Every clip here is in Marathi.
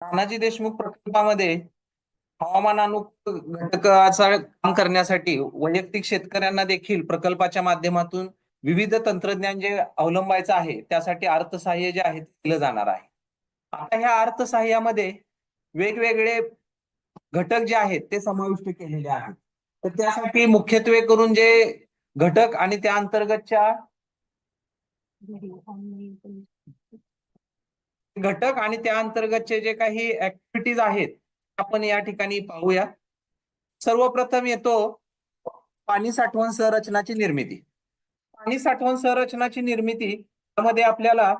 नानाजी देशमुख प्रकल्पामध्ये हवामानानुकूल घटकाचा काम करण्यासाठी वैयक्तिक शेतकऱ्यांना देखील प्रकल्पाच्या माध्यमातून विविध तंत्रज्ञान जे अवलंबायचं आहे त्यासाठी अर्थसहाय्य जे आहे ते दिलं जाणार आहे. आता ह्या अर्थसहाय्यामध्ये वेगवेगळे घटक जे आहेत ते समाविष्ट केलेले आहेत. तर त्यासाठी मुख्यत्वे करून जे घटक आणि त्या अंतर्गतच्या घटक आणि त्या अंतर्गतचे जे काही ऍक्टिव्हिटीज आहेत आपण या ठिकाणी पाहूया. सर्वप्रथम येतो पाणी साठवण संरचनाची निर्मिती. पाणी साठवण संरचनाची निर्मिती त्यामध्ये आपल्याला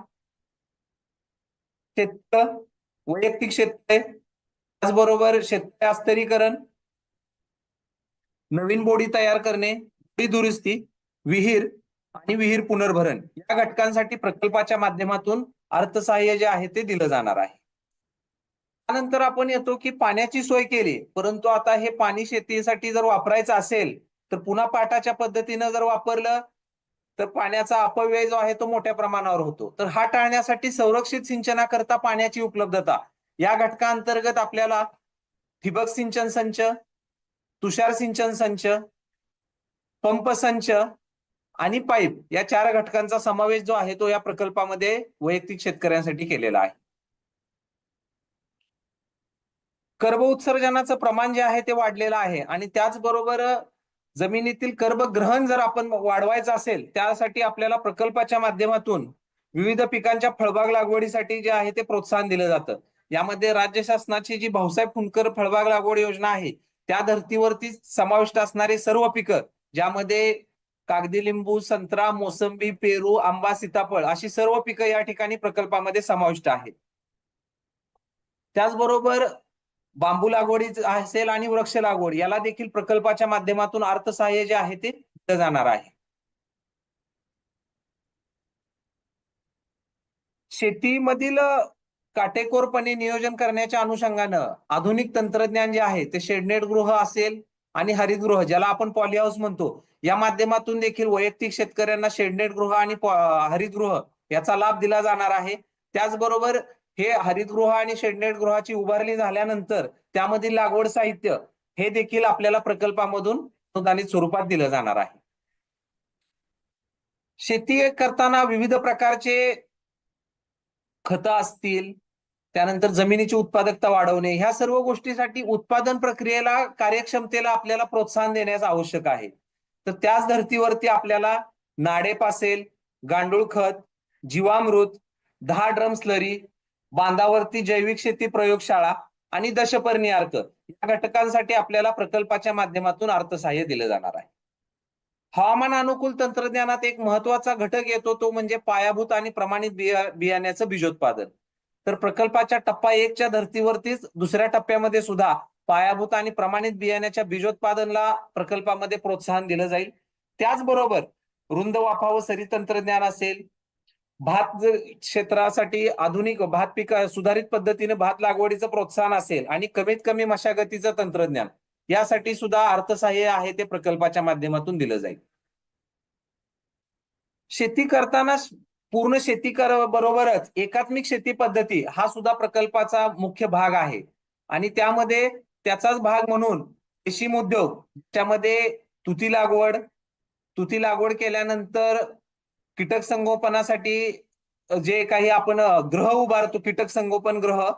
शेततळ, वैयक्तिक शेततळे, त्याचबरोबर शेततळे अस्तरीकरण, नवीन बोडी तयार करणे, बोडी दुरुस्ती, विहीर आणि विहीर पुनर्भरण या घटकांसाठी प्रकल्पाच्या माध्यमातून अर्थसहाय्य जे आहे ते दिलं जाणार आहे. त्यानंतर आपण येतो की पाण्याची सोय केली, परंतु आता हे पाणी शेतीसाठी जर वापरायचं असेल तर पुन्हा पाटाच्या पद्धतीनं जर वापरलं तर पाण्याचा अपव्यय जो आहे तो मोठ्या प्रमाणावर होतो. तर हा टाळण्यासाठी संरक्षित सिंचनाकरता पाण्याची उपलब्धता या घटकांतर्गत आपल्याला ठिबक सिंचन संच, तुषार सिंचन संच, पंप संच आणि पाईप या 4 घटकांचा समावेश जो आहे तो या प्रकल्पामध्ये वैयक्तिक शेतकऱ्यांसाठी केलेला आहे. कर्ब उत्सर्जनाचं प्रमाण जे आहे ते वाढलेलं आहे आणि त्याचबरोबर जमिनीतील कर्बग्रहण जर आपण वाढवायचं असेल त्यासाठी आपल्याला प्रकल्पाच्या माध्यमातून विविध पिकांच्या फळबाग लागवडीसाठी जे आहे ते प्रोत्साहन दिलं जातं. यामध्ये राज्य शासनाची जी भाऊसाहेब फुंडकर फळबाग लागवड योजना आहे त्या धर्तीवरती समाविष्ट असणारे सर्व पिकं, ज्यामध्ये कागदी लिंबू, संत्रा, मोसंबी, पेरू, आंबा, सीताफळ अशी सर्व पिकं या ठिकाणी प्रकल्पामध्ये समाविष्ट आहेत. त्याचबरोबर बांबू लागवडी असेल आणि वृक्ष लागवड याला देखील प्रकल्पाच्या माध्यमातून अर्थसहाय्य जे आहे ते दिलं जाणार आहे. शेतीमधील काटेकोरपणे नियोजन करण्याच्या अनुषंगानं आधुनिक तंत्रज्ञान जे आहे ते शेडनेट गृह असेल आणि हरितगृह ज्याला आपण पॉली हाऊस म्हणतो या माध्यमातून देखील वैयक्तिक शेतकऱ्यांना शेडनेट गृह आणि हरितगृह याचा लाभ दिला जाणार आहे. त्याचबरोबर हे हरितगृह आणि शेडनेट गृहाची उभारणी झाल्यानंतर त्यामधील लागवड साहित्य हे देखील आपल्याला प्रकल्पामधून अनुदानित स्वरूपात दिलं जाणार आहे. शेती करताना विविध प्रकारचे खतं असतील, त्यानंतर जमिनीची उत्पादकता वाढवणे ह्या सर्व गोष्टीसाठी उत्पादन प्रक्रियेला कार्यक्षमतेला आपल्याला प्रोत्साहन देण्यास आवश्यक आहे. तर त्याच धर्तीवरती आपल्याला नाडेप असेल, गांडूळ खत, जीवामृत, 10 ड्रम स्लरी, बांधावरती जैविक शेती प्रयोगशाळा आणि दशपर्णी अर्क या घटकांसाठी आपल्याला प्रकल्पाच्या माध्यमातून अर्थसहाय्य दिलं जाणार आहे. हवामान अनुकूल तंत्रज्ञानात एक महत्वाचा घटक येतो तो म्हणजे पायाभूत आणि प्रमाणित बियाण्याचं बीजोत्पादन. तर प्रकल्पाच्या टप्पा 1च्या धर्तीवरतीच दुसऱ्या टप्प्यामध्ये सुद्धा पायाभूत आणि प्रमाणित बियाण्याच्या बीजोत्पादनला प्रकल्पामध्ये प्रोत्साहन दिलं जाईल. त्याचबरोबर रुंद वाफा व सरी तंत्रज्ञान असेल, भात क्षेत्रासाठी आधुनिक भात पीक सुधारित पद्धतीने भात लागवडीचं प्रोत्साहन असेल आणि कमीत कमी मशागतीचं तंत्रज्ञान यासाठी सुद्धा अर्थसहाय्य आहे ते प्रकल्पाच्या माध्यमातून दिलं जाईल. शेती करताना पूर्ण शेती बरोबरच एकात्मिक शेती पद्धती हा सुद्धा प्रकल्पाचा मुख्य भाग आहे आणि त्यामध्ये त्याचाच भाग म्हणून रेशीम उद्योग, त्यामध्ये तुती लागवड केल्यानंतर कीटक संगोपनासाठी जे काही आपण ग्रह उभारतो, कीटक संगोपन ग्रह,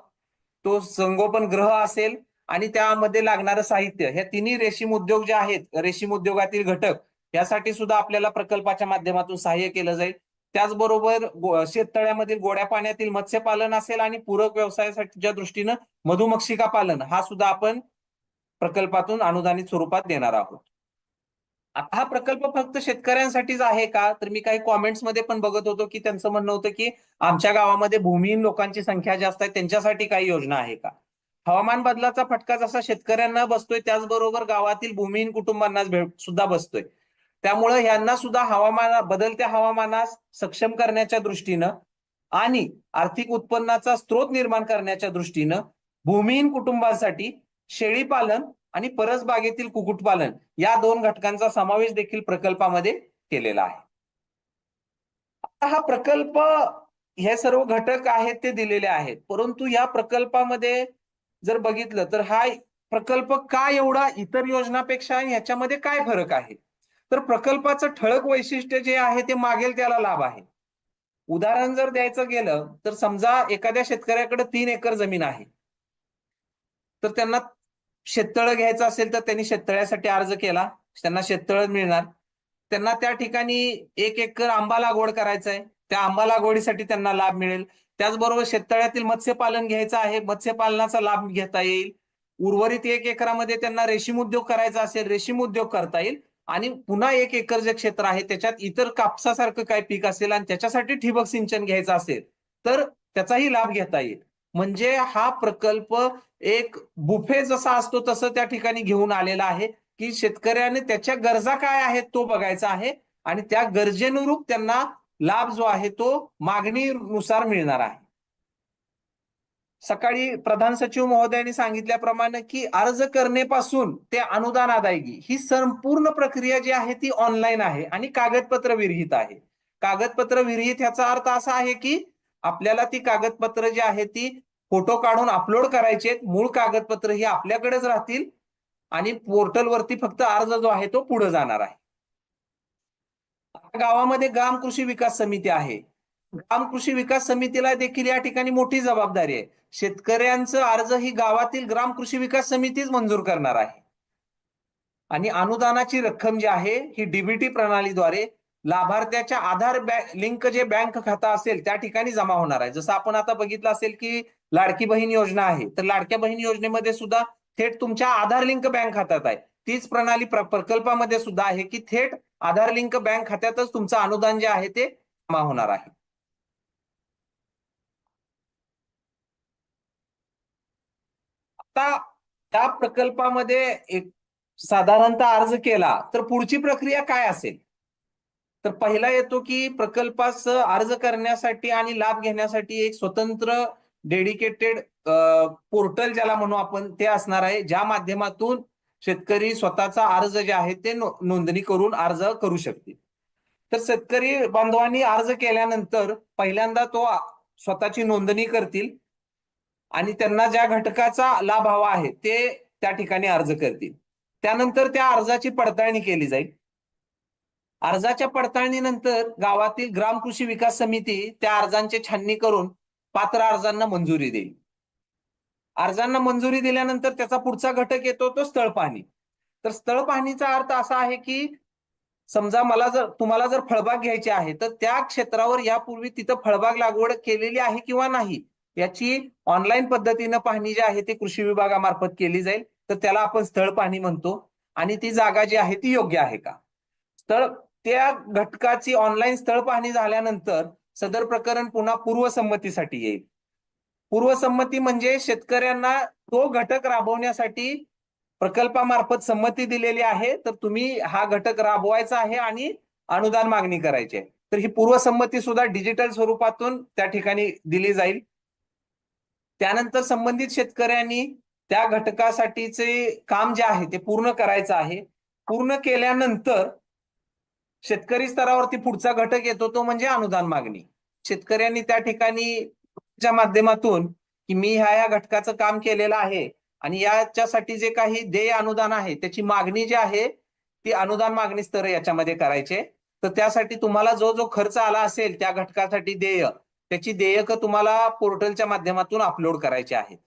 तो संगोपन ग्रह असेल आणि त्यामध्ये लागणारं साहित्य, ह्या तिन्ही रेशीम उद्योग जे आहेत, रेशीम उद्योगातील घटक यासाठी सुद्धा आपल्याला प्रकल्पाच्या माध्यमातून सहाय्य केलं जाईल. त्याचबरोबर शेततळ्यामधील गोड्या पाण्यातील मत्स्यपालन असेल आणि पूरक व्यवसायासाठीच्या दृष्टीनं मधुमक्षिका पालन हा सुद्धा आपण प्रकल्पातून अनुदानित स्वरूपात देणार आहोत. आता हा प्रकल्प फक्त शेतकऱ्यांसाठीच आहे का, तर मी काही कॉमेंट्स मध्ये पण बघत होतो की त्यांचं म्हणणं होतं की आमच्या गावामध्ये भूमिहीन लोकांची संख्या जास्त आहे, त्यांच्यासाठी काही योजना आहे का. हवामान बदलाचा फटका जसा शेतकऱ्यांना बसतोय त्याचबरोबर गावातील भूमिहीन कुटुंबांना सुद्धा बसतोय. त्यामुळे यांना सुद्धा बदलत्या हवामानास सक्षम करण्याच्या दृष्टीनं आणि आर्थिक उत्पन्नाचा स्रोत निर्माण करण्याच्या दृष्टीनं भूमिहीन कुटुंबांसाठी शेळीपालन आणि परसबागेतील कुक्कुटपालन या 2 घटकांचा समावेश देखील प्रकल्पामध्ये केलेला आहे. आता हा प्रकल्प हे सर्व घटक आहेत ते दिलेले आहेत, परंतु या प्रकल्पामध्ये जर बघितलं तर हा प्रकल्प का एवढा इतर योजनापेक्षा ह्याच्यामध्ये काय फरक आहे? तर प्रकल्पाचं ठळक वैशिष्ट्य जे आहे ते मागेल त्याला लाभ आहे. उदाहरण जर द्यायचं गेलं तर समजा एखाद्या शेतकऱ्याकडे 3 एकर जमीन आहे, तर त्यांना शेततळं घ्यायचं असेल तर त्यांनी शेततळ्यासाठी अर्ज केला, त्यांना शेततळं मिळणार. त्यांना त्या ठिकाणी 1 एकर आंबा लागवड करायचा आहे, त्या आंबा लागवडीसाठी त्यांना लाभ मिळेल. त्याचबरोबर शेततळ्यातील मत्स्यपालन घ्यायचं आहे, मत्स्यपालनाचा लाभ घेता येईल. उर्वरित 1 एकरामध्ये त्यांना रेशीम उद्योग करायचा असेल, रेशीम उद्योग करता येईल. आणि पुन्हा 1 एकर जे क्षेत्र आहे त्याच्यात इतर कापसासारखं काय पीक असेल आणि त्याच्यासाठी ठिबक सिंचन घ्यायचं असेल तर त्याचाही लाभ घेता येईल. म्हणजे हा प्रकल्प एक बुफे जसा असतो तसं त्या ठिकाणी घेऊन आलेला आहे, की शेतकऱ्याने त्याच्या गरजा काय आहेत तो बघायचा आहे आणि त्या गरजेनुरूप त्यांना लाभ जो आहे तो मागणीनुसार मिळणार आहे. सकाळी प्रधान सचिव महोदयांनी सांगितल्याप्रमाणे की अर्ज करण्यापासून ते अनुदान अदायगी ही संपूर्ण प्रक्रिया जी आहे ती ऑनलाईन आहे आणि कागदपत्र विरहित आहे. कागदपत्र विरहित ह्याचा अर्थ असा आहे की आपल्याला ती कागदपत्र जी आहे ती फोटो काढून अपलोड करायचे, मूळ कागदपत्र ही आपल्याकडेच राहतील आणि पोर्टलवरती फक्त अर्ज जो आहे तो पुढे जाणार आहे. गावामध्ये ग्राम कृषी विकास समिती आहे. ग्राम कृषी विकास समितीला देखील या ठिकाणी मोठी जबाबदारी आहे. शेतकऱ्यांचं अर्ज ही गावातील ग्राम कृषी विकास समितीच मंजूर करणार आहे. आणि अनुदानाची रक्कम जी आहे ही डीबीटी प्रणालीद्वारे लाभार्थ्याच्या आधार लिंक जे बँक खातं असेल त्या ठिकाणी जमा होणार आहे. जसं आपण आता बघितलं असेल की लाडकी बहीण योजना आहे, तर लाडक्या बहीण योजनेमध्ये सुद्धा थेट तुमच्या आधार लिंक बँक खात्यात आहे. तीच प्रणाली प्रकल्पामध्ये सुद्धा आहे की थेट आधार लिंक बँक खात्यातच तुमचं अनुदान जे आहे ते जमा होणार आहे. आता त्या प्रकल्पामध्ये एक साधारणतः अर्ज केला तर पुढची प्रक्रिया काय असेल? तर पहिला येतो की प्रकल्पास अर्ज करण्यासाठी आणि लाभ घेण्यासाठी एक स्वतंत्र डेडिकेटेड पोर्टल ज्याला म्हणू आपण ते असणार आहे, ज्या माध्यमातून शेतकरी स्वतःचा अर्ज जे आहे ते नोंदणी करून अर्ज करू शकतील. तर शेतकरी बांधवांनी अर्ज केल्यानंतर पहिल्यांदा तो स्वतःची नोंदणी करतील आणि त्यांना ज्या घटकाचा लाभ हवा आहे ते त्या ठिकाणी अर्ज करतील. त्यानंतर त्या अर्जाची पडताळणी केली जाईल. अर्जाच्या पडताळणीनंतर गावातील ग्राम कृषी विकास समिती त्या अर्जांची छाननी करून पात्र अर्जांना मंजुरी देईल. अर्जांना मंजुरी दिल्यानंतर त्याचा पुढचा घटक येतो तो स्थळ पाहणी. तर स्थळ पाहणीचा अर्थ असा आहे की समजा तुम्हाला जर फळबाग घ्यायची आहे तर त्या क्षेत्रावर यापूर्वी तिथं फळबाग लागवड केलेली आहे किंवा नाही याची ऑनलाईन पद्धतीनं पाहणी जी आहे ती कृषी विभागामार्फत केली जाईल. तर त्याला आपण स्थळ पाहणी म्हणतो आणि ती जागा जी आहे ती योग्य आहे का. स्थळ त्या घटकाची ऑनलाईन स्थळ पाहणी झाल्यानंतर सदर प्रकरण पुन्हा पूर्वसंमतीसाठी येईल. पूर्वसंमती म्हणजे शेतकऱ्यांना तो घटक राबवण्यासाठी प्रकल्पामार्फत संमती दिलेली आहे, तर तुम्ही हा घटक राबवायचा आहे आणि अनुदान मागणी करायची आहे. तर ही पूर्वसंमती सुद्धा डिजिटल स्वरूपातून त्या ठिकाणी दिली जाईल. त्यानंतर संबंधित शेतकऱ्यांनी त्या घटकासाठीचे काम जे आहे ते पूर्ण करायचं आहे. पूर्ण केल्यानंतर शेतकरी स्तरावरती पुढचा घटक येतो तो म्हणजे अनुदान मागणी. शेतकऱ्यांनी त्या ठिकाणी च्या माध्यमातून की मी ह्या घटकाचं काम केलेलं आहे आणि याच्यासाठी जे काही देय अनुदान आहे त्याची मागणी जी आहे ती अनुदान मागणी स्तर याच्यामध्ये करायचे. तर त्यासाठी तुम्हाला जो जो खर्च आला असेल त्या घटकासाठी देय त्याची देयकं तुम्हाला पोर्टलच्या माध्यमातून अपलोड करायची आहेत.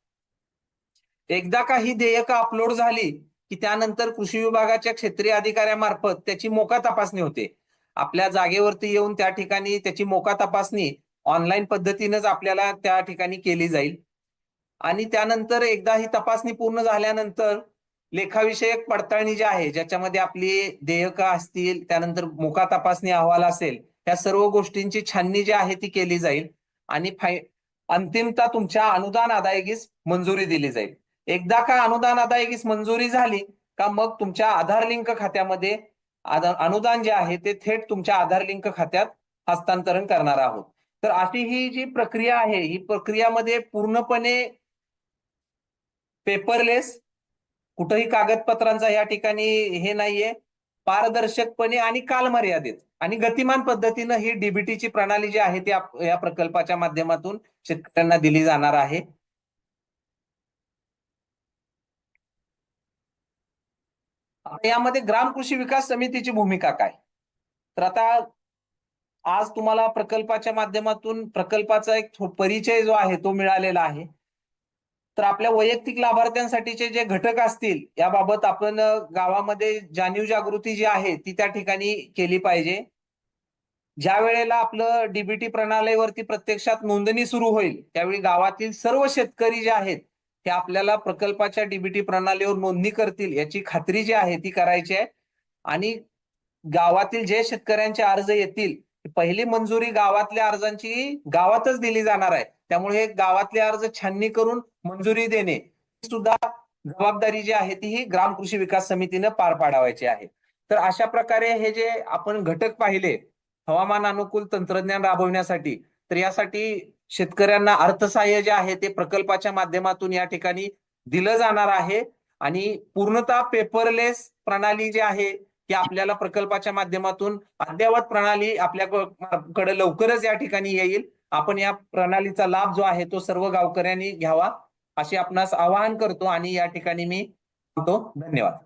एकदा का ही देयकं अपलोड झाली की त्यानंतर कृषी विभागाच्या क्षेत्रीय अधिकाऱ्यामार्फत त्याची मोका तपासणी होते. आपल्या जागेवरती येऊन त्या ठिकाणी त्याची मोका तपासणी ऑनलाईन पद्धतीनंच आपल्याला त्या ठिकाणी केली जाईल. आणि त्यानंतर एकदा ही तपासणी पूर्ण झाल्यानंतर लेखाविषयक पडताळणी जी आहे ज्याच्यामध्ये आपली देयकं असतील त्यानंतर मोका तपासणी अहवाल असेल या सर्व गोष्टींची छाननी जी आहे ती केली जाईल आणि अंतिमतः तुमच्या अनुदान अदायगीस मंजुरी दिली जाईल. एकदा का अनुदान अदायगीस मंजुरी झाली का मग तुमच्या आधार लिंक खात्यामध्ये अनुदान जे आहे ते थेट तुमच्या आधार लिंक खात्यात हस्तांतरण करणार आहोत. तर अशी ही जी प्रक्रिया आहे ही प्रक्रियामध्ये पूर्णपणे पेपरलेस कुठेही कागदपत्रांचा या ठिकाणी हे नाहीये. पारदर्शकपणे आणि कालमर्यादेत आणि गतिमान पद्धतीनं ही डीबीटीची प्रणाली जी आहे ती या प्रकल्पाच्या माध्यमातून शेतकऱ्यांना दिली जाणार आहे. यामध्ये ग्राम कृषी विकास समितीची भूमिका काय? तर आता आज तुम्हाला प्रकल्पाच्या माध्यमातून प्रकल्पाचा एक परिचय जो आहे तो मिळालेला आहे. तर आपल्या वैयक्तिक लाभार्थ्यांसाठीचे जे घटक असतील याबाबत आपण गावामध्ये जाणीव जागृती जी आहे ती त्या ठिकाणी केली पाहिजे. ज्या वेळेला आपलं डीबीटी प्रणालीवरती प्रत्यक्षात नोंदणी सुरू होईल त्यावेळी गावातील सर्व शेतकरी जे आहेत ते आपल्याला प्रकल्पाच्या डीबीटी प्रणालीवर नोंदणी करतील याची खात्री जी आहे ती करायची आहे. आणि गावातील जे शेतकऱ्यांचे अर्ज येतील पहिली मंजुरी गावातल्या अर्जांची गावातच दिली जाणार आहे. त्यामुळे हे गावातले अर्ज छाननी करून मंजुरी देणे सुद्धा जबाबदारी जी आहे ती ही ग्राम कृषी विकास समितीनं पार पाडावायची आहे. तर अशा प्रकारे हे जे आपण घटक पाहिले हवामान अनुकूल तंत्रज्ञान राबवण्यासाठी, तर यासाठी शेतकऱ्यांना अर्थसहाय्य जे आहे ते प्रकल्पाच्या माध्यमातून या ठिकाणी दिलं जाणार आहे. आणि पूर्णतः पेपरलेस प्रणाली जी आहे ती आपल्याला प्रकल्पाच्या माध्यमातून अद्ययावत प्रणाली आपल्याकडे लवकरच या ठिकाणी येईल. आपण या प्रणालीचा लाभ जो आहे तो सर्व गावकऱ्यांनी घ्यावा असे आपणास आवाहन करतो आणि या ठिकाणी मी थांबतो. धन्यवाद.